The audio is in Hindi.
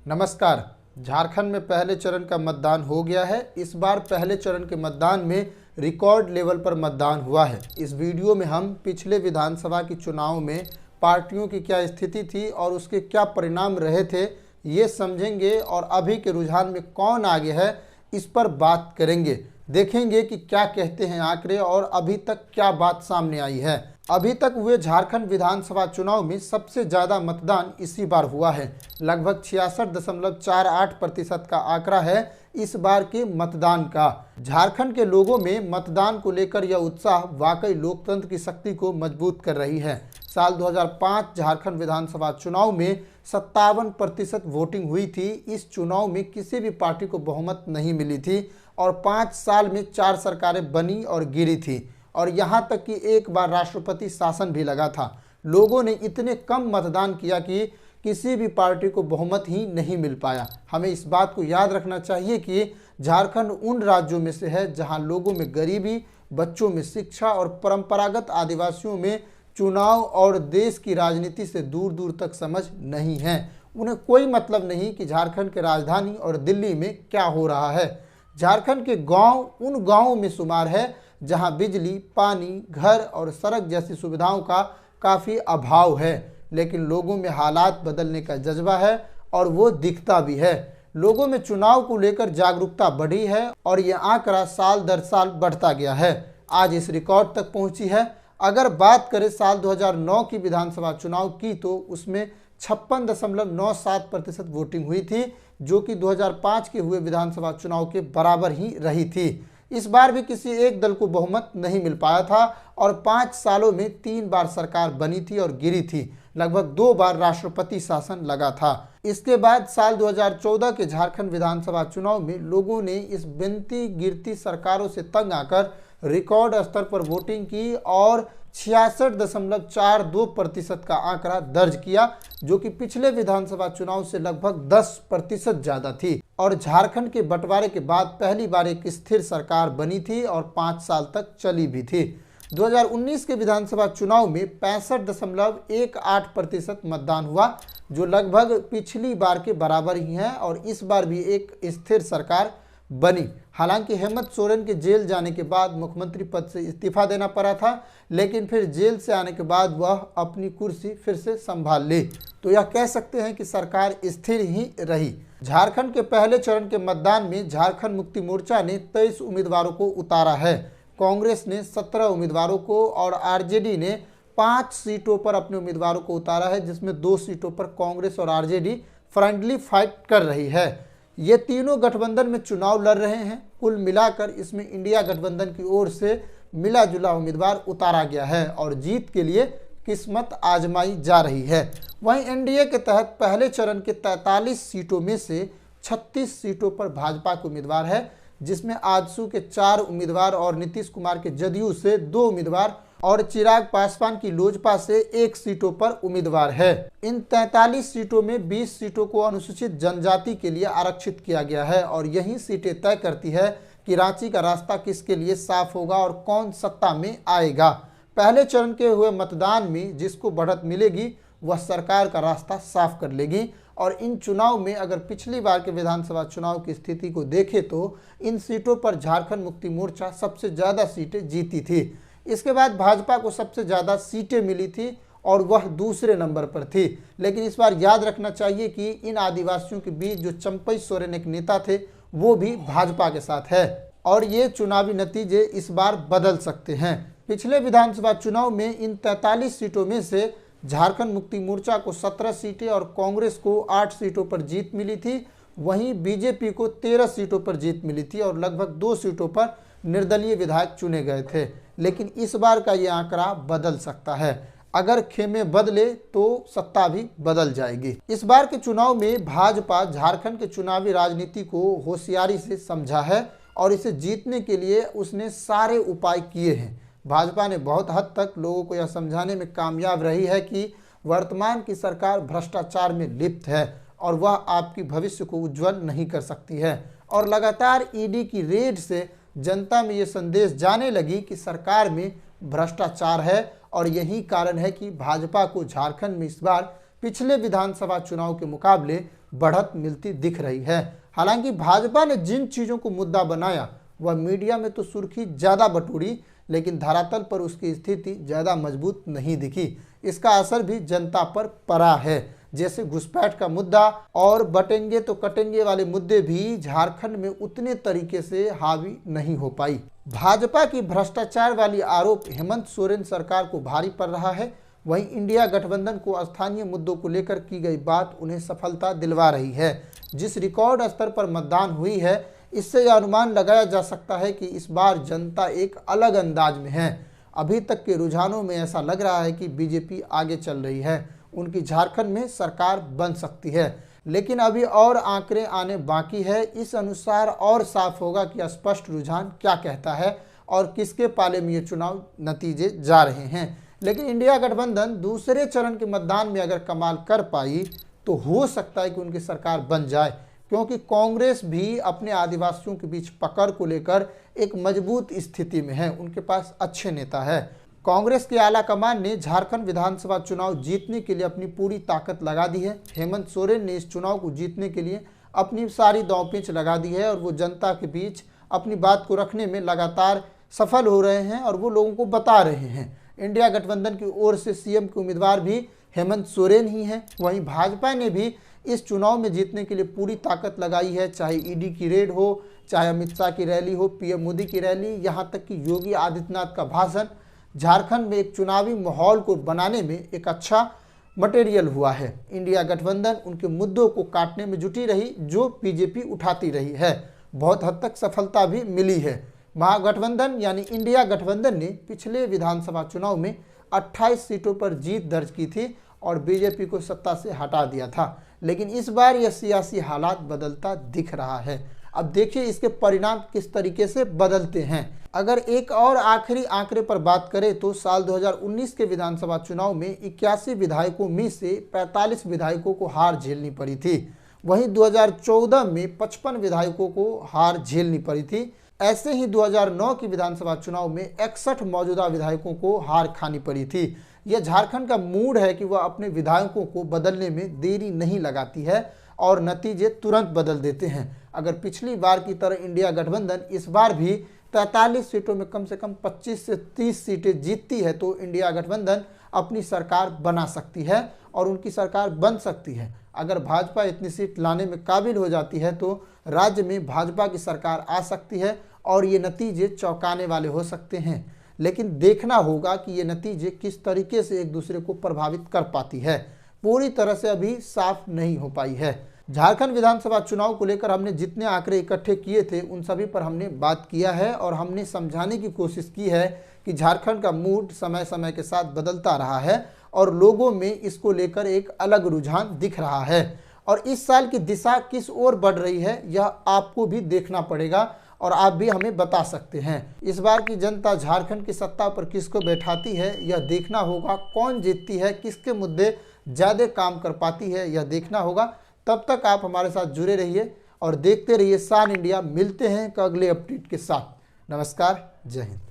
नमस्कार। झारखंड में पहले चरण का मतदान हो गया है। इस बार पहले चरण के मतदान में रिकॉर्ड लेवल पर मतदान हुआ है। इस वीडियो में हम पिछले विधानसभा के चुनाव में पार्टियों की क्या स्थिति थी और उसके क्या परिणाम रहे थे, ये समझेंगे और अभी के रुझान में कौन आगे है इस पर बात करेंगे। देखेंगे कि क्या कहते हैं आंकड़े और अभी तक क्या बात सामने आई है। अभी तक हुए झारखंड विधानसभा चुनाव में सबसे ज़्यादा मतदान इसी बार हुआ है। लगभग 66.48% का आंकड़ा है इस बार के मतदान का। झारखंड के लोगों में मतदान को लेकर यह उत्साह वाकई लोकतंत्र की शक्ति को मजबूत कर रही है। साल 2005 झारखंड विधानसभा चुनाव में 57% वोटिंग हुई थी। इस चुनाव में किसी भी पार्टी को बहुमत नहीं मिली थी और 5 साल में 4 सरकारें बनी और गिरी थी और यहाँ तक कि एक बार राष्ट्रपति शासन भी लगा था। लोगों ने इतने कम मतदान किया कि किसी भी पार्टी को बहुमत ही नहीं मिल पाया। हमें इस बात को याद रखना चाहिए कि झारखंड उन राज्यों में से है जहां लोगों में गरीबी, बच्चों में शिक्षा और परंपरागत आदिवासियों में चुनाव और देश की राजनीति से दूर दूर तक समझ नहीं है। उन्हें कोई मतलब नहीं कि झारखंड के राजधानी और दिल्ली में क्या हो रहा है। झारखंड के गांव उन गांवों में शुमार है जहां बिजली, पानी, घर और सड़क जैसी सुविधाओं का काफ़ी अभाव है, लेकिन लोगों में हालात बदलने का जज्बा है और वो दिखता भी है। लोगों में चुनाव को लेकर जागरूकता बढ़ी है और ये आंकड़ा साल दर साल बढ़ता गया है। आज इस रिकॉर्ड तक पहुंची है। अगर बात करें साल 2009 की विधानसभा चुनाव की तो उसमें 56.97% वोटिंग हुई थी, जो कि 2005 के हुए विधानसभा चुनाव के बराबर ही रही थी। इस बार भी किसी एक दल को बहुमत नहीं मिल पाया था और 5 सालों में 3 बार सरकार बनी थी और गिरी थी। लगभग 2 बार राष्ट्रपति शासन लगा था। इसके बाद साल 2014 के झारखंड विधानसभा चुनाव में लोगों ने इस बनती गिरती सरकारों से तंग आकर रिकॉर्ड स्तर पर वोटिंग की और 66.42% का आंकड़ा दर्ज किया, जो कि पिछले विधानसभा चुनाव से लगभग 10% ज्यादा थी और झारखंड के बंटवारे के बाद पहली बार एक स्थिर सरकार बनी थी और 5 साल तक चली भी थी। 2019 के विधानसभा चुनाव में 65.18% मतदान हुआ, जो लगभग पिछली बार के बराबर ही है और इस बार भी एक स्थिर सरकार बनी। हालांकि हेमंत सोरेन के जेल जाने के बाद मुख्यमंत्री पद से इस्तीफा देना पड़ा था, लेकिन फिर जेल से आने के बाद वह अपनी कुर्सी फिर से संभाल ली, तो यह कह सकते हैं कि सरकार स्थिर ही रही। झारखंड के पहले चरण के मतदान में झारखंड मुक्ति मोर्चा ने 23 उम्मीदवारों को उतारा है। कांग्रेस ने 17 उम्मीदवारों को और आरजेडी ने 5 सीटों पर अपने उम्मीदवारों को उतारा है, जिसमें 2 सीटों पर कांग्रेस और आरजेडी फ्रेंडली फाइट कर रही है। ये तीनों गठबंधन में चुनाव लड़ रहे हैं। कुल मिलाकर इसमें इंडिया गठबंधन की ओर से मिला जुला उम्मीदवार उतारा गया है और जीत के लिए किस्मत आजमाई जा रही है। वहीं एनडीए के तहत पहले चरण के 43 सीटों में से 36 सीटों पर भाजपा के उम्मीदवार है, जिसमें आजसू के 4 उम्मीदवार और नीतीश कुमार के जदयू से 2 उम्मीदवार और चिराग पासवान की लोजपा से 1 सीटों पर उम्मीदवार है। इन 43 सीटों में 20 सीटों को अनुसूचित जनजाति के लिए आरक्षित किया गया है और यही सीटें तय करती है कि रांची का रास्ता किसके लिए साफ होगा और कौन सत्ता में आएगा। पहले चरण के हुए मतदान में जिसको बढ़त मिलेगी वह सरकार का रास्ता साफ कर लेगी और इन चुनाव में अगर पिछली बार के विधानसभा चुनाव की स्थिति को देखें तो इन सीटों पर झारखंड मुक्ति मोर्चा सबसे ज़्यादा सीटें जीती थी। इसके बाद भाजपा को सबसे ज़्यादा सीटें मिली थी और वह दूसरे नंबर पर थी। लेकिन इस बार याद रखना चाहिए कि इन आदिवासियों के बीच जो चंपई सोरेन एक नेता थे वो भी भाजपा के साथ है और ये चुनावी नतीजे इस बार बदल सकते हैं। पिछले विधानसभा चुनाव में इन 43 सीटों में से झारखंड मुक्ति मोर्चा को 17 सीटें और कांग्रेस को 8 सीटों पर जीत मिली थी। वहीं बीजेपी को 13 सीटों पर जीत मिली थी और लगभग 2 सीटों पर निर्दलीय विधायक चुने गए थे। लेकिन इस बार का ये आंकड़ा बदल सकता है। अगर खेमे बदले तो सत्ता भी बदल जाएगी। इस बार के चुनाव में भाजपा झारखंड के चुनावी राजनीति को होशियारी से समझा है और इसे जीतने के लिए उसने सारे उपाय किए हैं। भाजपा ने बहुत हद तक लोगों को यह समझाने में कामयाब रही है कि वर्तमान की सरकार भ्रष्टाचार में लिप्त है और वह आपकी भविष्य को उज्जवल नहीं कर सकती है और लगातार ईडी की रेड से जनता में ये संदेश जाने लगी कि सरकार में भ्रष्टाचार है और यही कारण है कि भाजपा को झारखंड में इस बार पिछले विधानसभा चुनाव के मुकाबले बढ़त मिलती दिख रही है। हालांकि भाजपा ने जिन चीज़ों को मुद्दा बनाया वह मीडिया में तो सुर्खी ज़्यादा बटोरी, लेकिन धरातल पर उसकी स्थिति ज़्यादा मजबूत नहीं दिखी। इसका असर भी जनता पर पड़ा है। जैसे घुसपैठ का मुद्दा और बटेंगे तो कटेंगे वाले मुद्दे भी झारखंड में उतने तरीके से हावी नहीं हो पाई। भाजपा की भ्रष्टाचार वाली आरोप हेमंत सोरेन सरकार को भारी पड़ रहा है। वहीं इंडिया गठबंधन को स्थानीय मुद्दों को लेकर की गई बात उन्हें सफलता दिलवा रही है। जिस रिकॉर्ड स्तर पर मतदान हुई है, इससे यह अनुमान लगाया जा सकता है कि इस बार जनता एक अलग अंदाज में है। अभी तक के रुझानों में ऐसा लग रहा है कि बीजेपी आगे चल रही है, उनकी झारखंड में सरकार बन सकती है। लेकिन अभी और आंकड़े आने बाकी है। इस अनुसार और साफ होगा कि स्पष्ट रुझान क्या कहता है और किसके पाले में ये चुनाव नतीजे जा रहे हैं। लेकिन इंडिया गठबंधन दूसरे चरण के मतदान में अगर कमाल कर पाई तो हो सकता है कि उनकी सरकार बन जाए, क्योंकि कांग्रेस भी अपने आदिवासियों के बीच पकड़ को लेकर एक मजबूत स्थिति में है। उनके पास अच्छे नेता है। कांग्रेस के आला कमान ने झारखंड विधानसभा चुनाव जीतने के लिए अपनी पूरी ताकत लगा दी है। हेमंत सोरेन ने इस चुनाव को जीतने के लिए अपनी सारी दांवपेच लगा दी है और वो जनता के बीच अपनी बात को रखने में लगातार सफल हो रहे हैं और वो लोगों को बता रहे हैं। इंडिया गठबंधन की ओर से सीएम के उम्मीदवार भी हेमंत सोरेन ही हैं। वहीं भाजपा ने भी इस चुनाव में जीतने के लिए पूरी ताकत लगाई है, चाहे ईडी की रेड हो, चाहे अमित शाह की रैली हो, पीएम मोदी की रैली, यहाँ तक कि योगी आदित्यनाथ का भाषण। झारखंड में एक चुनावी माहौल को बनाने में एक अच्छा मटेरियल हुआ है। इंडिया गठबंधन उनके मुद्दों को काटने में जुटी रही जो बीजेपी उठाती रही है। बहुत हद तक सफलता भी मिली है। महागठबंधन यानी इंडिया गठबंधन ने पिछले विधानसभा चुनाव में 28 सीटों पर जीत दर्ज की थी और बीजेपी को सत्ता से हटा दिया था। लेकिन इस बार यह सियासी हालात बदलता दिख रहा है। अब देखिए इसके परिणाम किस तरीके से बदलते हैं। अगर एक और आखिरी आंकड़े पर बात करें तो साल 2019 के विधानसभा चुनाव में 81 विधायकों में से 45 विधायकों को हार झेलनी पड़ी थी। वहीं 2014 में 55 विधायकों को हार झेलनी पड़ी थी। ऐसे ही 2009 के विधानसभा चुनाव में 61 मौजूदा विधायकों को हार खानी पड़ी थी। यह झारखंड का मूड है कि वह अपने विधायकों को बदलने में देरी नहीं लगाती है और नतीजे तुरंत बदल देते हैं। अगर पिछली बार की तरह इंडिया गठबंधन इस बार भी 43 सीटों में कम से कम 25 से 30 सीटें जीतती है तो इंडिया गठबंधन अपनी सरकार बना सकती है और उनकी सरकार बन सकती है। अगर भाजपा इतनी सीट लाने में काबिल हो जाती है तो राज्य में भाजपा की सरकार आ सकती है और ये नतीजे चौंकाने वाले हो सकते हैं। लेकिन देखना होगा कि ये नतीजे किस तरीके से एक दूसरे को प्रभावित कर पाती है। पूरी तरह से अभी साफ नहीं हो पाई है। झारखंड विधानसभा चुनाव को लेकर हमने जितने आंकड़े इकट्ठे किए थे उन सभी पर हमने बात किया है और हमने समझाने की कोशिश की है कि झारखंड का मूड समय समय के साथ बदलता रहा है और लोगों में इसको लेकर एक अलग रुझान दिख रहा है। और इस साल की दिशा किस ओर बढ़ रही है यह आपको भी देखना पड़ेगा और आप भी हमें बता सकते हैं। इस बार की जनता झारखंड की सत्ता पर किसको बैठाती है यह देखना होगा। कौन जीतती है, किसके मुद्दे ज़्यादा काम कर पाती है यह देखना होगा। तब तक आप हमारे साथ जुड़े रहिए और देखते रहिए सान इंडिया। मिलते हैं अगले अपडेट के साथ। नमस्कार, जय हिंद।